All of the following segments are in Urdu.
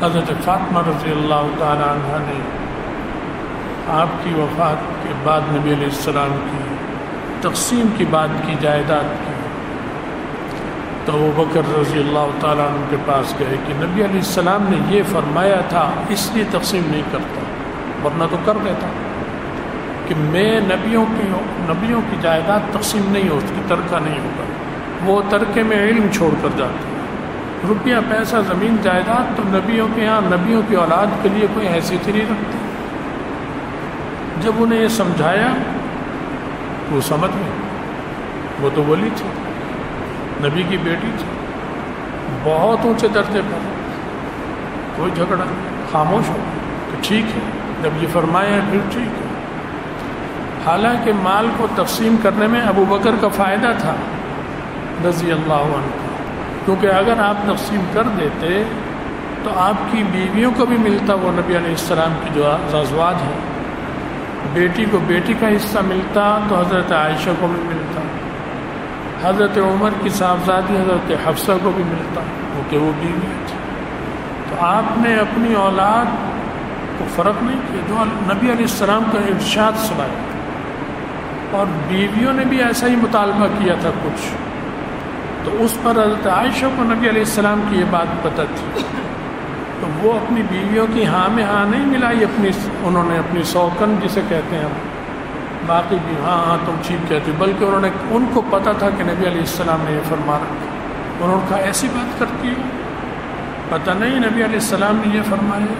حضرت فاطمہ رضی اللہ تعالی عنہ نے آپ کی وفات کے بعد نبی علیہ السلام کی تقسیم کی بات کی، جائیداد کی، تو ابوبکر رضی اللہ تعالیٰ عنہ کے پاس گئے کہ نبی علیہ السلام نے یہ فرمایا تھا، اس لیے تقسیم نہیں کرتا، ورنہ تو کر دیتا کہ میں نبیوں کی جائیداد تقسیم نہیں ہو، اس کی ترکہ نہیں ہوگا، وہ ترکے میں علم چھوڑ کر جاتے ہیں۔ روپیہ پیسہ زمین جائیداد تو نبیوں کے یہاں نبیوں کی اولاد کے لیے کوئی حیثیت ہی نہیں رکھتی۔ جب انہیں یہ سمجھایا وہ سمجھ گئے، وہ تو ولی تھی، نبی کی بیٹی تھی، بہت اونچے درجے پر، کوئی جھگڑا نہیں، خاموش ہو کہ ٹھیک ہے، جب یہ فرمایا پھر ٹھیک ہے۔ حالانکہ مال کو تقسیم کرنے میں ابو بکر کا فائدہ تھا رضی اللہ عنہ، کیونکہ اگر آپ تقسیم کر دیتے تو آپ کی بیویوں کو بھی ملتا، وہ نبی علیہ السلام کی جو ازواج ہیں، بیٹی کو بیٹی کا حصہ ملتا تو حضرت عائشہ کو بھی ملتا، حضرت عمر کی صاحبزادی حضرت حفصہ کو بھی ملتا، کیونکہ وہ بیوی تھی۔ تو آپ نے اپنی اولاد کو فرق نہیں کیا، جو نبی علیہ السلام کا ارشاد سنایا، اور بیویوں نے بھی ایسا ہی مطالبہ کیا تھا کچھ، تو اس پر حضرت عائشہ کو نبی علیہ السلام کی یہ بات پتہ تھی، تو وہ اپنی بیویوں کی ہاں میں ہاں نہیں ملائی، انہوں نے اپنی سوکن جسے کہتے ہیں باقی بھی ہاں تم ٹھیک کہتے، بلکہ ان کو پتہ تھا کہ نبی علیہ السلام نے یہ فرما رکھا، انہوں نے کہا ایسی بات کرتی ہو، پتہ نہیں نبی علیہ السلام نے یہ فرمایا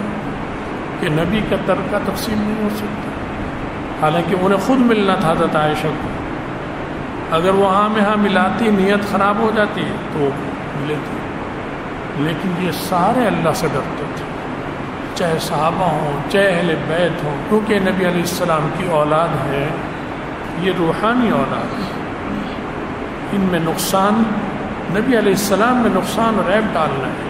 کہ نبی کا ترکہ تقسیم نہیں ہو سکتا، حالانکہ انہیں خود ملنا تھا حضرت عائشہ کو، اگر وہ ہاں میں ہاں ملاتی نیت خراب ہو جاتی تو وہ ملے تھے، لیکن یہ سارے اللہ سے ڈرتے تھے، چاہے صحابہ ہوں چاہے اہل بیت ہوں، کیونکہ نبی علیہ السلام کی اولاد ہے، یہ روحانی اولاد ہے، ان میں نقصان، نبی علیہ السلام میں نقصان اور عیب ڈالنا ہے،